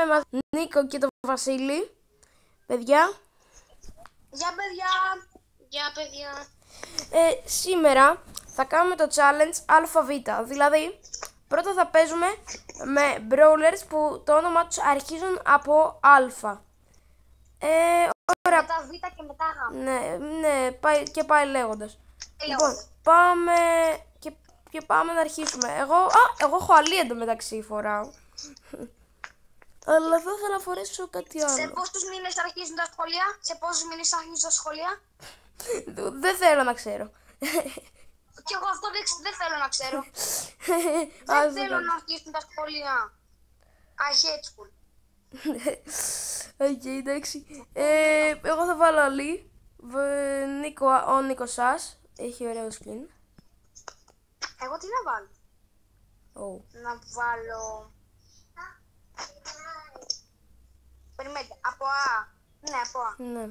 μαζί Νίκο και τον Βασίλη. Παιδιά. Γεια παιδιά. Γεια παιδιά. Σήμερα θα κάνουμε το challenge ΑΒ. Δηλαδή, πρώτα θα παίζουμε με brawlers που το όνομα τους αρχίζουν από Α. Μετά Β και μετά Γ. Ναι, πάει λέγοντας. Λοιπόν, πάμε να αρχίσουμε. Εγώ έχω αλή εντωμεταξύ φοράω. Αλλά θα ήθελα να φορέσω κάτι άλλο. Σε πόσους μήνες αρχίζουν τα σχολεία? Δεν θέλω να ξέρω. Κι εγώ αυτό δεν θέλω να ξέρω. Δεν θέλω να αρχίσουν τα σχολεία. I hate school. Οκ, εντάξει. Εγώ θα βάλω αλή. Ο Νίκος σας. Έχει ωραίο skin. Εγώ τι να βάλω? Να βάλω... Περιμένετε, από Α. Ναι, από Α. Ναι.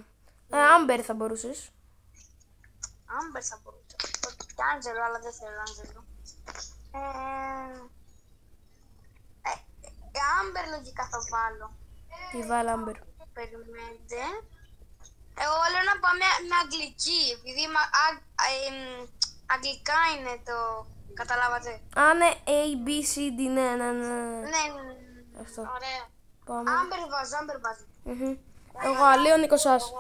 Άμπερ θα μπορούσες. Άμπερ θα μπορούσα. Και Άντζελο, αλλά δεν θέλω Άντζελο. Άμπερ λογικά θα βάλω. Τι βάλω Άμπερ? Περιμένετε. Εγώ λέω να πάμε με αγγλική, επειδή αγγλικά είναι το... Καταλάβατε? Ναι, A, B, C, D, ναι. Ναι. Αυτό. Ωραία. Πάμε. Άμπερ βάζω. Εγώ αλή, ο Νίκος σας.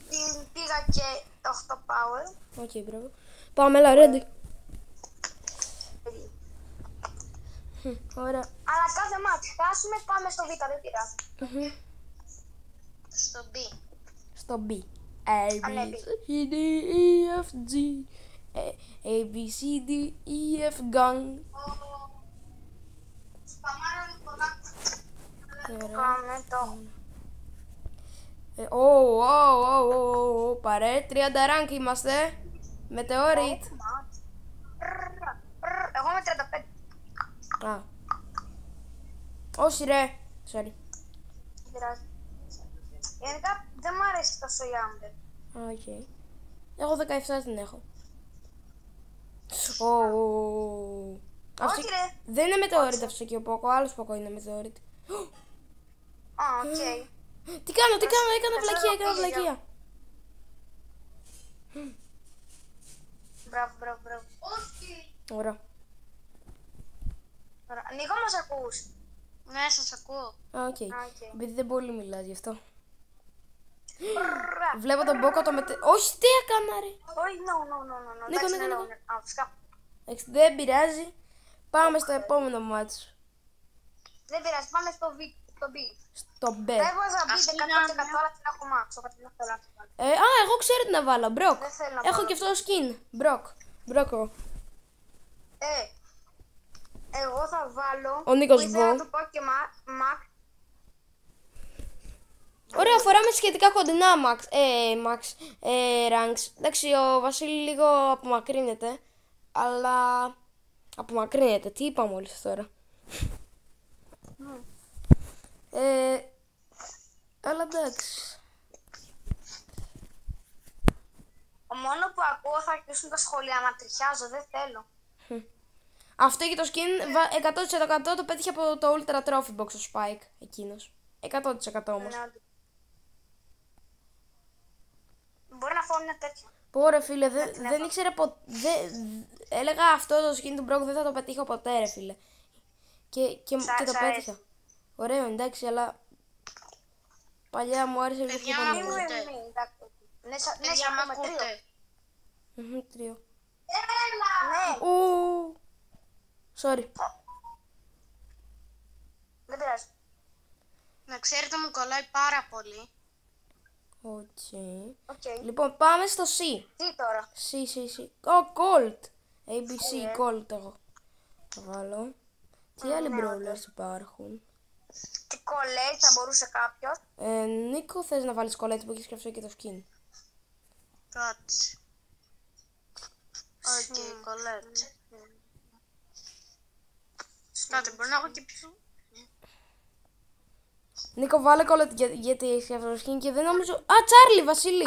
Την πήγα και 8 power. Οκ, μπράβο. Πάμε, έλα, ready. Ωραία. Αλλά κάθε μάτς χάσουμε, πάμε στο Β, δεν πειράζει. Στο B. Στο B. A, B, C, D, E, F, G. A, B, C, D, E, F, gang. Πάμε το... Παρέ, 30 rank είμαστε. Μετεωρίτ. Εγώ με 35. Όχι ρε. Sorry. Γενικά δεν μου αρέσει τόσο η Άμπερ. Οκ. Εγώ 17 την έχω. Όχι ρε. Δεν είναι μετεωρίτ αυτό και ο Πόκο. Άλλος Πόκο είναι μετεωρίτ. Οκ. Τι κάνω, έκανα βλακεία. Μπράβο. Ωραία. Νίκο, μας ακούς? Ναι, σας ακούω. Οκ. Επειδή δεν πολύ μιλάς γι' αυτό. Βλέπω τον Πόκο το Όχι, τι έκανα ρε. Όχι, no. Εντάξει, δεν πειράζει. Πάμε στο επόμενο μάτσο. Δεν πειράζει, πάμε στο B. Στο B. Δεν έβαζα B 100% αλλά την έχω max. Εγώ ξέρω τι να βάλω. Μπροκ. Έχω και αυτό το skin. Μπροκ. Εγώ θα βάλω... Ο Νίκος Μπο. Να του πω και Max. Ωραία, φοράμε σχετικά κοντινά Max ranks. Εντάξει, ο Βασίλη λίγο απομακρύνεται. Αλλά... Απομακρύνεται. Τι είπα μόλις τώρα. Αλλά εντάξει. Μόνο που ακούω θα αρχίσουν τα σχολεία να τριχιάζω, δεν θέλω. Αυτό και το skin 100% το πέτυχε από το Ultra Trophy Box ο Spike εκείνος. 100% όμως. Μπορεί να φάω μια τέτοια. Πω ρε φίλε, δεν ήξερα ποτέ. Έλεγα αυτό το skin του Brock δεν θα το πετύχω ποτέ ρε φίλε. Και το πέτυχα. Ωραίο εντάξει, αλλά παλιά μου άρεσε λίγο πιο πολύ. Ναι, σαν ακούτε. Τρίο. Ναι. Sorry. Δεν πειράζει. Να ξέρετε μου κολλάει πάρα πολύ. Οκ. Λοιπόν, πάμε στο C. Τι τώρα? C. Gold. ABC, Gold εγώ. Θα βάλω. Τι άλλοι brawlers υπάρχουν? Τι Colette θα μπορούσε κάποιος? Νίκο, θες να βάλεις Colette που έχεις και αυτό και το skin? Κάτσε. Οκ, Colette. Κάτσε, μπορεί να έχω και πιο... Νίκο, βάλε Colette γιατί έχεις και αυτό το skin και δεν νομίζω... Τσάρλι, Βασίλη!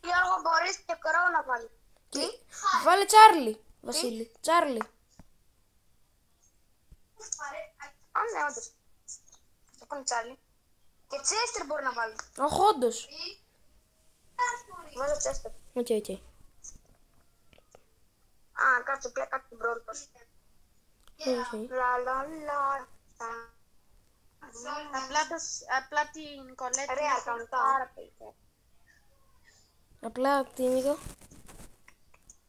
Γιώργο, μπορείς και κορό να βάλει. Τι? Βάλε Τσάρλι, Βασίλη. Τσάρλι. Α, ναι, όντως. Το κάνει Τσάρλι. Και Τσέστερ μπορεί να βάλει. Όχι, όντως. Βάζω Τσέστερ. Οκ. Α, κάτσε πια κάτι την Brawl Pass. Λα, λα, λα. Απλά την Κολέτ Ρε, είναι αρκαντά. πάρα πολύ. Απλά τι είναι εδώ. Την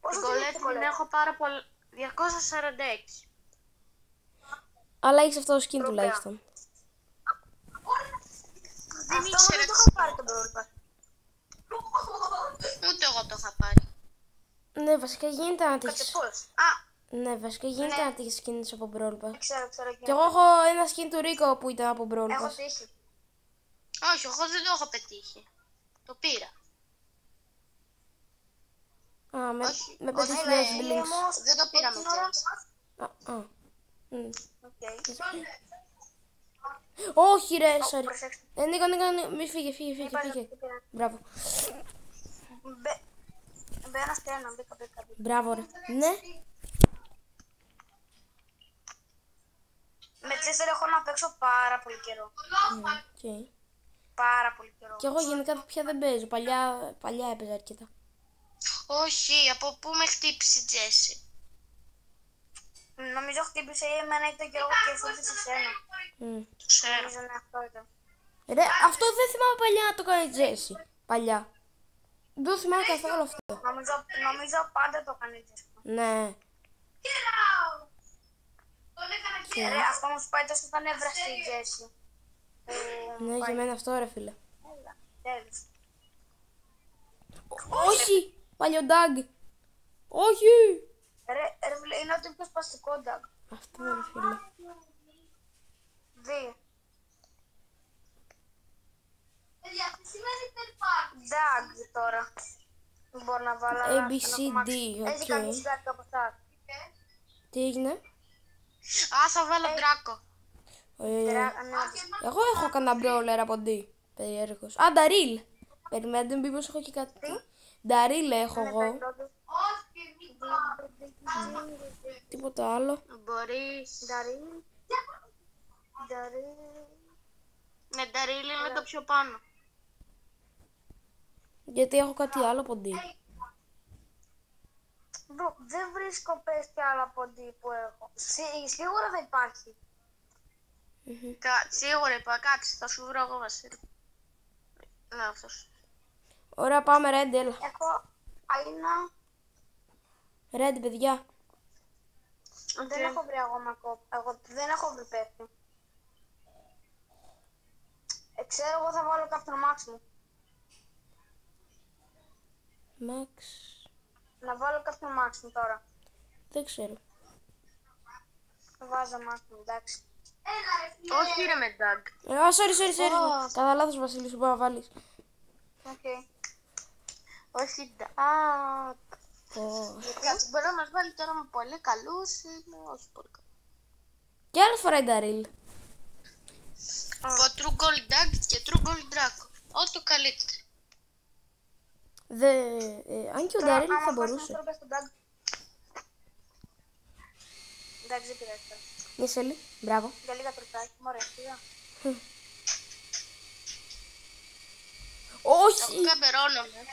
Πόσο Κολέτ την έχω πάρα πολύ. 246. Αλλά έχεις αυτό το skin τουλάχιστον. Δεν Αυτό ήξερα δεν το τι είχα πάρει το Brawl Pass. Ούτε εγώ το είχα πάρει. Ναι, βασικά γίνεται να Κάτσε τύχεις. πώς. Α, Ναι, βασικά γίνεται να τύχεις skins από Brawl Pass. ξέρω. Κι εγώ έχω ένα skin του Ρίκο που ήταν από Brawl Έχω Pass. τύχει. Όχι, εγώ δεν το έχω πετύχει. Το πήρα. Α, Όχι, με όχι, 5.000 ναι, blinks. δεν το πήρα με Α. Μμ. Οκ. Όχι ρε, sorry. Προσέξτε. Νίκο, μη φύγε. Μπράβο. Μπαίνα στη ένα, μπήκα. Μπράβο ρε. Ναι. Με Τσέστερ έχω να παίξω πάρα πολύ καιρό. Οκ. Πάρα πολύ καιρό. Κι εγώ γενικά πια δεν παίζω. Παλιά έπαιζα αρκετά. Όχι, από πού με χτύπησε η Τζέσι. Νομίζω χτύπησε ή εμένα ήταν και εγώ και φούτησε σένα. Το ξέρω. Νομίζω ναι, αυτό ήταν. Ρε, αυτό δεν θυμάμαι παλιά να το κάνει Τζέσι. Παλιά. Δεν το θυμάμαι καθόλου αυτό. Νομίζω πάντα το έκανε Τζέσι. Ναι. Ρε, αυτό μου σου πάει τόσο στα νεύρα στη Τζέσι. Ναι, για μένα αυτό ρε φίλε. Τέλος. Όχι! Παλιοντάγκ! Όχι! Ρε, είναι ότι πιο σπαστικό ντάγκ. Αυτό ρε φίλε. Δι. Ντάγκ τώρα. Δεν μπορώ να βάλω. αλλά A, B, να C, κομμάξω. D, Έχει οκ. κάνει κάτι από αυτά. Τι έγινε? Α, θα βάλω Ντράκο. Εγώ έχω κανένα μπρόλερ από D. Περίεργος. Α, Νταρίλ. Περιμένετε μήπως έχω και κάτι. Νταρίλ έχω εγώ. Τίποτα άλλο. Μπορείς. Νταρίλ. Με Νταρίλ είναι το πιο πάνω. Γιατί έχω κάτι άλλο από D. Δεν βρίσκω πες κι άλλα από D που έχω. Σίγουρα θα υπάρχει. Σίγουρα είπα, κάτσε, θα σου βρω εγώ Βασίλη. Λάθος. Ωραία, πάμε Red, έλα. Έχω Αίνα. Red, παιδιά. Δεν έχω βρει ακόμα κόπο. Εγώ δεν έχω βρει παίκτη. Ξέρω εγώ θα βάλω κάποιον Max μου. Max. Να βάλω κάποιον Max μου τώρα. Δεν ξέρω. Βάζω Max μου, εντάξει. Όχι ρε με Ντάγκ. Sorry. Κατά λάθος Βασίλη, σου πάω να βάλεις. Οκ. Όχι Ντάγκ. Κάτσε, μπορεί να μας βάλει τώρα με πολύ καλούς ή με όχι πολύ καλούς. Και άλλη φορά η Νταρίλ. Από True Gold Dog και True Gold Draco. Ό,τι το καλύτερο. Αν και ο Νταρίλ θα μπορούσε. Εντάξει, δεν πειράζει τώρα. Μισελή, μπράβο. Για λίγα τροπάκι, μωρέ, φύγα. Όχι! Καμπερώνομαι.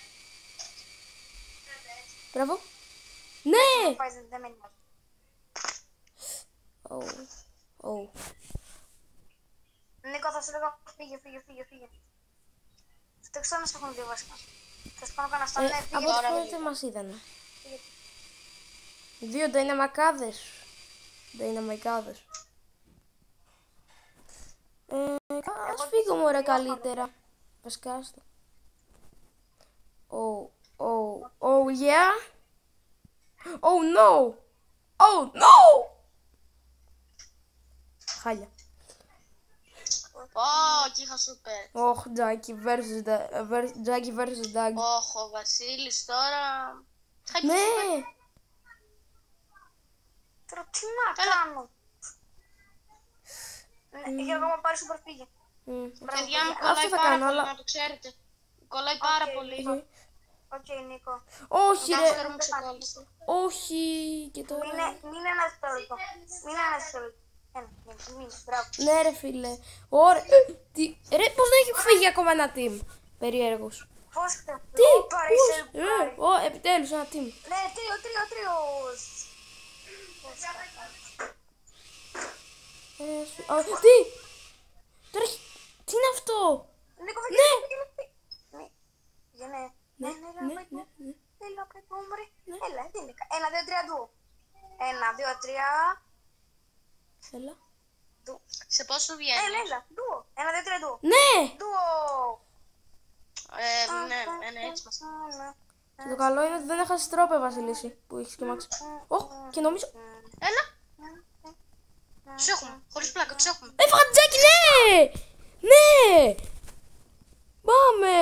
Μπράβο. Ναι! Πάει, δεν με νοιάζει. Νίκο, θα σου λέγα φύγε. Στο ξέρω σε έχουν δύο βασικά. Θα σου κάνω κανένα στάνε, Από φύγε ό,τι τώρα. φαίνεται μας είδανε. Δύο νταϊναμακάδες. Ας φύγω μωρέ καλύτερα. Βασικά άστο. Oh yeah. Oh no. Χάλια. Όχι, είχα σούπερ. Όχι, Τζάκι versus Doug. Όχι, ο Βασίλης τώρα... Ναι. Τώρα τι να κάνω. Γιώργο μου πάρει σούπερ φύγε. Παιδιά μου Αυτό κολλάει θα πάρα κάνω, πολύ, αλλά... να το ξέρετε. Κολλάει πάρα πολύ. Οκ, Νίκο. Όχι Δεύτερο ρε. μου ξεκόλλησε. Όχι. Και τώρα... Μην ένα δευτερόλεπτο. Μπράβο. Ναι ρε φίλε. Ωραία. Ρε, πώς δεν έχει φύγει ακόμα ένα team. Περίεργος. Πώς Τι, πώς. επιτέλους ένα team. Ναι, τριος. Τι! Τώρα έχει... Τι είναι αυτό! Νίκο, Ναι, έλα, έλα, τι είναι. 1, 2, 3, ντουο. 1, 2, 3. Έλα. Σε πόσο βγαίνει? Έλα, ντουο. 1, 2, 3, ντουο. Ναι! Ντουο. Ναι, έτσι μας. Και το καλό είναι ότι δεν έχασες τρόπο, Βασιλίση, που έχεις και μάξι. Και νομίζω... Έλα. Τους έχουμε, χωρίς πλάκα, τους έχουμε. Έφαγα τζάκι, ναι! Ναι! Πάμε!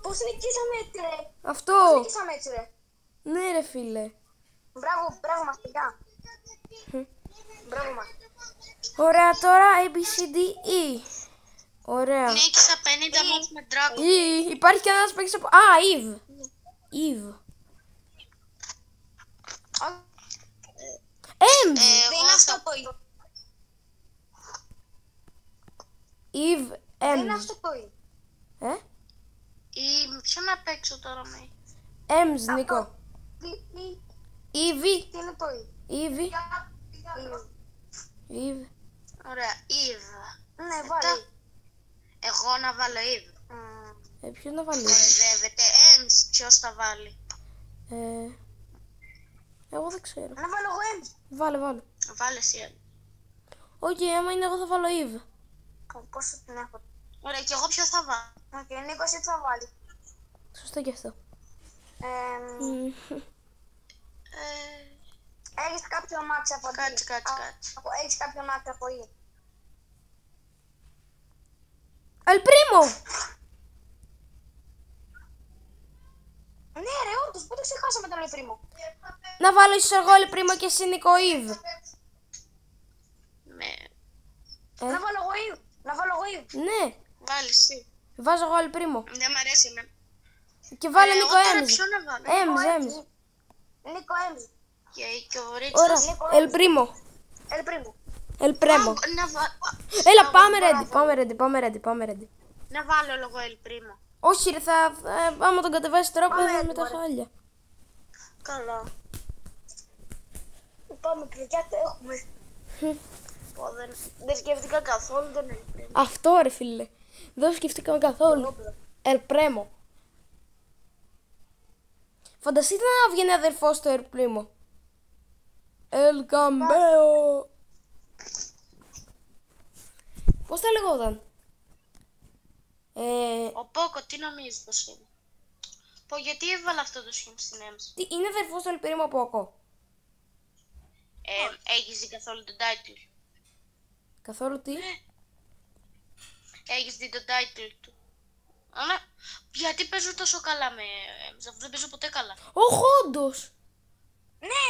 Πώς νικήσαμε έτσι, ρε. Πώς Αυτό! νικήσαμε έτσι, ρε. Ναι ρε φίλε. Μπράβο μας, παιδιά. Μπράβο μας. Ωραία, τώρα ABCDE. Ωραία. Νίκησα 50 μάτς με Dragon. Υπάρχει και ένας παίκτης από... Eve. Ems. Δεν είναι αυτό το ίδιο. Eve Δεν είναι Ems. αυτό το ίδιο. Ποιο να παίξω τώρα με. Ems, Νίκο. Eve. Τι είναι το Eve. ίδιο. Eve. Ωραία, Eve. Ναι, βάλε. Εγώ να βάλω Eve. Ποιος να βάλει. Κοροϊδεύεται. Ems, ποιος θα βάλει. Εγώ δεν ξέρω. Να βάλω εγώ Ems. Βάλε. Βάλε εσύ. Οκ, άμα είναι εγώ θα βάλω Eve. Πόσο την έχω. Ωραία, και εγώ ποιο θα βάλω. Οκ, Νίκο, εσύ τι θα βάλει. Σωστό και αυτό. Έχεις κάποιο μάξι από Κάτσε. Έχεις κάποιο μάξι από ή. El Primo! Ναι ρε, όντως, πού το ξεχάσαμε τον Ελπρίμο. Να βάλω ίσως εγώ El Primo και εσύ Νίκο Eve. Ναι. Να βάλω εγώ ή. Ναι, Βάλει εσύ. βάζω εγώ El Primo. Δεν μ' αρέσει εμένα. Και βάλε Νίκο Εγώ τώρα Ems. ποιο να βάλω. Ems. Νίκο Ems. Και ο Ρίτσος. Ωραία, El Primo. Ελπρίμο. El Primo. Έλα, πάμε ready. Να βάλω λόγω El Primo. Όχι ρε, άμα τον κατεβάσει τώρα πάμε με τα χάλια. Καλά. Πάμε παιδιά, το έχουμε. Δεν σκέφτηκα καθόλου τον El Primo. Αυτό ρε φίλε. Δεν σκεφτήκαμε καθόλου. El Primo. Φανταστείτε να βγαίνει αδερφός του El Primo. El Cambeo. Πώς θα λεγόταν. Ο Πόκο, τι νομίζεις πως είναι. Γιατί έβαλα αυτό το skin στην Ems. Τι, είναι αδερφός του El Primo Poco. Έχεις δει καθόλου τον title. Καθόλου τι. Έχεις δει τον title του. Αλλά γιατί παίζω τόσο καλά με Ems, αφού δεν παίζω ποτέ καλά. Όχι, όντως. Ναι.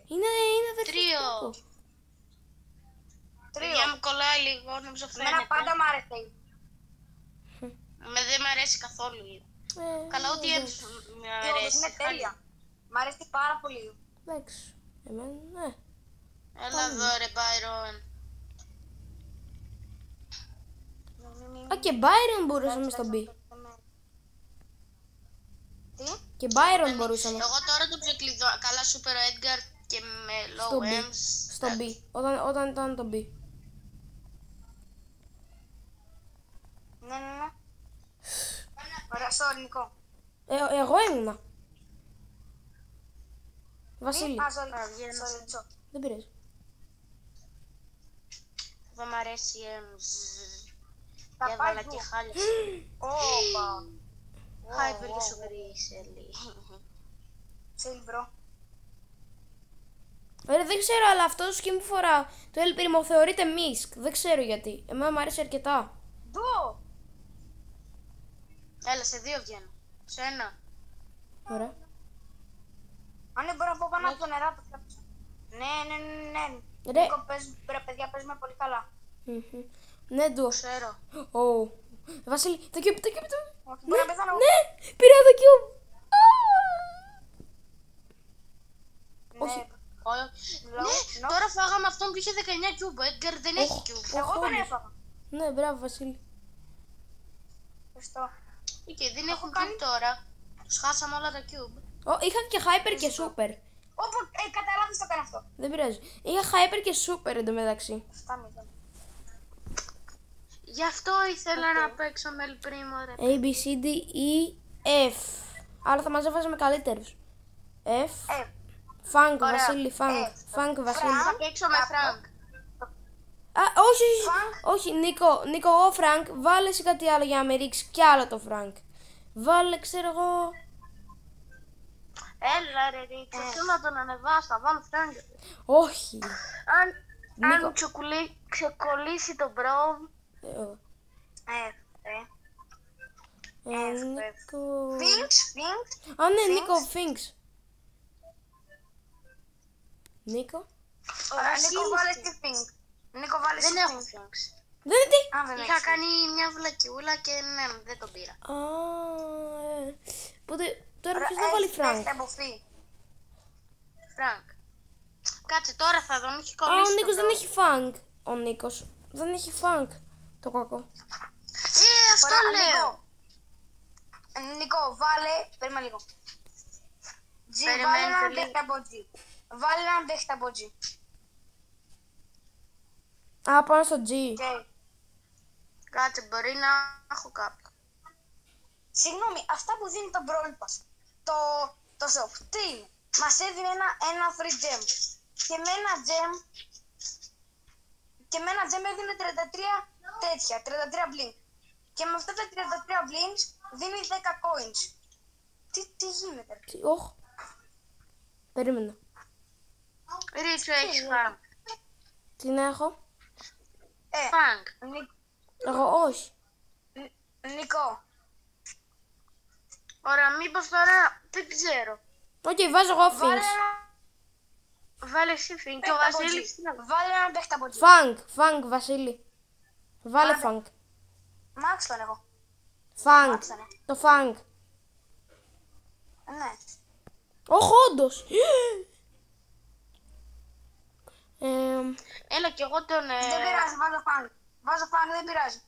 Είναι αδερφός Τρίο. του Poco. Παιδιά μου κολλάει λίγο, νομίζω Εμένα φαίνεται. πάντα μ' άρεσε. Δεν μ' αρέσει καθόλου. Καλά, ούτε η Ems μ' Όντως αρέσει. είναι τέλεια. Μ' αρέσει πάρα πολύ. Εντάξει. Εμένα, ναι. Έλα εδώ ρε Byron. Α, και Byron μπορούσαμε στον B. Τι. Και Byron μπορούσαμε Εγώ τώρα το ξεκλειδώ. Καλά, Super Edgar και με στο low B. Ems. Στο B. Όταν ήταν το B. Ναι. Ωραία, sorry Νικό. Εγώ ήμουνα. Βασίλη. Sorry. Δεν πειράζει. Δεν μ' αρέσει η Ems. Θα Έβαλα πάει και του. χάλια. Όπα. Hyper και Super Easily. Silbro. Ωραία, δεν ξέρω, αλλά αυτό το skin που φορά το El Primo θεωρείται Misk. Δεν ξέρω γιατί. Εμένα μου αρέσει αρκετά. Ντουο. Έλα, σε δύο βγαίνω. Σε ένα. Ωραία. Αν δεν μπορώ να πω πάνω από το νερά το φτιάξω. Ναι. Ρε. Νίκο, παιδιά, παίζουμε πολύ καλά. Ναι, ντουο. Ξέρω. Ω. Βασίλη, το cube. Όχι, μπορεί να πεθάνω. Ναι, πήρα το cube. Ναι. Ναι, τώρα φάγαμε αυτόν που είχε 19 κιούμπ. Ο Edgar δεν έχει κιούμπ. Εγώ τον έφαγα. Ναι, μπράβο Βασίλη. Ευχαριστώ. Και δεν έχουν κιούμπ τώρα. Τους χάσαμε όλα τα κιούμπ. Είχα και hyper και super. Όπου κατά λάθος το έκανα αυτό. Δεν πειράζει. Είχα hyper και super εντωμεταξύ. 7-0. Γι' αυτό ήθελα να παίξω με Ελπρίμο, ρε. A, B, C, D, E, F. Άρα θα μας έβαζε με καλύτερους. F. Φανκ, Βασίλη, Φανκ. Φανκ, Βασίλη. Θα παίξω με Φρανκ. Α, όχι, Νίκο, εγώ Φρανκ. Βάλε εσύ κάτι άλλο για να με ρίξει κι άλλο το Φρανκ. Βάλε, ξέρω εγώ. Έλα ρε Ρίξο, θέλω να τον ανεβάσω, θα βάλω Φρανκ. Όχι. Αν ξεκολλήσει τον Μπρόβ. Νίκο. Φίνξ. Α, ναι, Νίκο, Φίνξ. Νίκο. Νίκο, βάλε στη Φίνξ. Νίκο, βάλε στη Δεν έχω Φίνξ. Φρανκ. Δεν είναι τι. Είχα κάνει μια βλακιούλα και ναι, δεν τον πήρα. Α, Οπότε τώρα ποιος θα βάλει Φρανκ. Φρανκ. Κάτσε τώρα θα δω, έχει Α, ο κολλήσει. Νίκος δεν έχει Φανκ. Ο Νίκος δεν έχει Φανκ. Το κακό. Αυτό λέω. Νίκο, βάλε. Περίμενε λίγο. G, βάλε έναν παίχτη από G. Βάλε έναν παίχτη από G. Α, πάνω στο G. Κάτσε, μπορεί να έχω κάποιο. Συγγνώμη, αυτά που δίνει το Brawl Pass, το shop, τι είναι. Μας έδινε ένα free gem. Και με ένα gem έδινε 33 τέτοια, 33 blink. Και με αυτά τα 33 blinks δίνει 10 coins. Τι γίνεται. Όχι. Περίμενα. Ρίτσο, έχεις Φρανκ. Τι να έχω. Φρανκ. Εγώ όχι. Νικό. Ωραία, μήπως τώρα δεν ξέρω. Οκ, βάζω εγώ Φινξ. Βάλε εσύ Φινξ και ο Βασίλης. Βάλε έναν παίχτη από G. Φανκ, Βασίλη. Βάλε Φανκ. Μάξ τον εγώ. Φανκ. Το Φανκ. Ναι. Όχι, όντως. Έλα κι εγώ τον... Δεν πειράζει, βάζω Φανκ. Βάζω Φανκ, δεν πειράζει.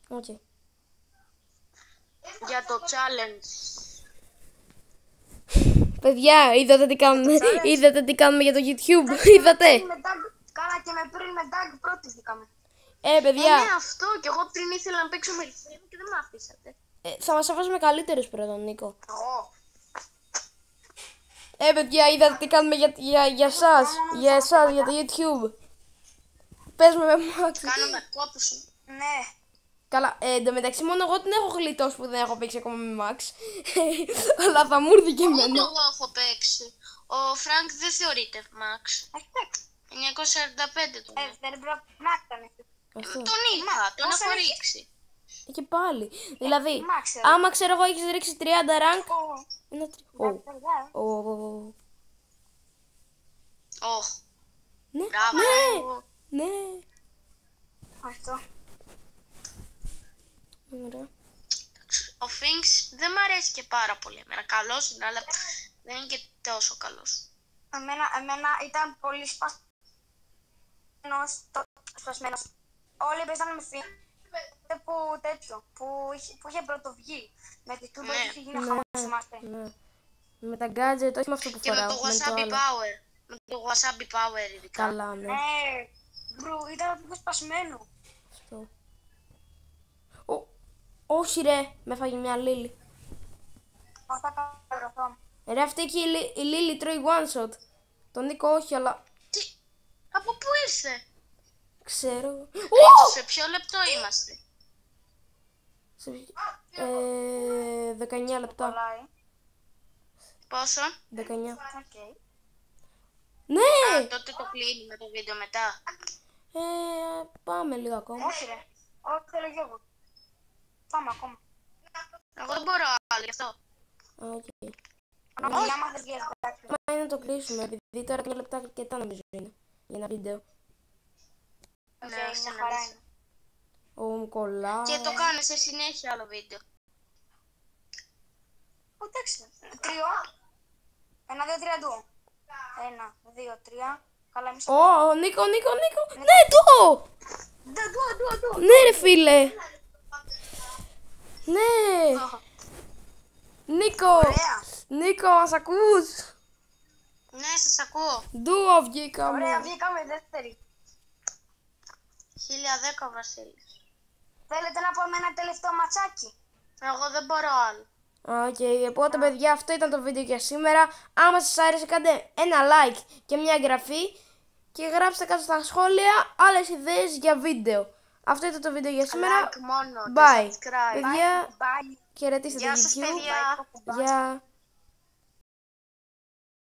Οκ. Για το challenge. Παιδιά, είδατε τι κάνουμε για το YouTube. Είδατε. Κάνα και με πριν με tag πρώτη βγήκαμε. Παιδιά. Ναι, αυτό κι εγώ πριν ήθελα να παίξω με Ελπρίμο και δεν με αφήσατε. Θα μας αφήσουμε καλύτερους πρώτα, Νίκο. Εγώ. Παιδιά, είδατε τι κάνουμε για σας. Για εσάς, για το YouTube. Παίζουμε με Max. Κάνουμε κόπους. Ναι. Καλά, εντωμεταξύ μόνο εγώ την έχω γλιτώσει που δεν έχω παίξει ακόμα με Max. Αλλά θα μου έρθει και Ούτε εμένα. εγώ έχω παίξει. Ο Φρανκ δεν θεωρείται Max. Έχει παίξει. 945 τον. Δεν πρέπει να ήταν. Αυτό. Τον είχα, τον έχω ρίξει. Και πάλι. Δηλαδή, Max, άμα ξέρω εγώ έχεις ρίξει 30 rank. Είναι Ωχ. Ναι, Μπράβο. ναι. Αυτό. Ωραία. Ο Φινξ δεν μ' αρέσει και πάρα πολύ. Εμένα καλός είναι, αλλά δεν είναι και τόσο καλός. Εμένα ήταν πολύ σπασμένος. Όλοι παίζανε με Φινξ. Που τέτοιο, που είχε πρωτοβγεί. Με τη τούμπα Ναι. είχε γίνει χαμός, θυμάστε. Ναι. Με τα gadget, όχι με αυτό που Και με φοράω. το με το Wasabi άλλο. Power. Με το Wasabi Power ειδικά. Καλά, ναι. Μπρου, ήταν λίγο σπασμένο. Αυτό. Όχι ρε, με φάγει μια Λίλη. Αυτά καταγραφώ. Ρε αυτή και η Λίλη τρώει one shot. Τον Νίκο όχι, αλλά Τι, από πού ήρθε? ξέρω. Σε ποιο λεπτό είμαστε? Σε 19 λεπτά. Κολλάει. Πόσο? 19. Οκ. Ναι! Τότε το κλείνουμε το βίντεο μετά. Πάμε λίγο ακόμα. Όχι ρε. Όχι θέλω και εγώ. Πάμε ακόμα. Εγώ δεν μπορώ άλλο γι' αυτό. Οκ. Όχι, άμα θες για εντάξει. Μα είναι να το κλείσουμε, επειδή τώρα 2 λεπτά και τα νομίζω είναι. Για ένα βίντεο. Οκ, Ναι, μια χαρά είναι. Ο κολλάει. Και το κάνω σε συνέχεια άλλο βίντεο. Εντάξει. 3. 1, 2, 3 ντου. 1, 2, 3. Καλά, μισό. Ω, Νίκο. Ναι, το! Ναι, ρε φίλε. Ναι. Νίκο. Ωραία. Νίκο, μας ακούς? Ναι, σας ακούω. Ντουο βγήκαμε. Ωραία, βγήκαμε δεύτερη. 1010 Βασίλης. Θέλετε να πούμε ένα τελευταίο ματσάκι? Εγώ δεν μπορώ άλλο. Οκ, οπότε παιδιά, αυτό ήταν το βίντεο για σήμερα. Άμα σας άρεσε, κάντε ένα like και μια εγγραφή και γράψτε κάτω στα σχόλια άλλες ιδέες για βίντεο. Αυτό ήταν το βίντεο για σήμερα. Like μόνο. Bye. Και subscribe. Παιδιά, Bye. χαιρετίστε το Γεια σας, YouTube. παιδιά. Γεια.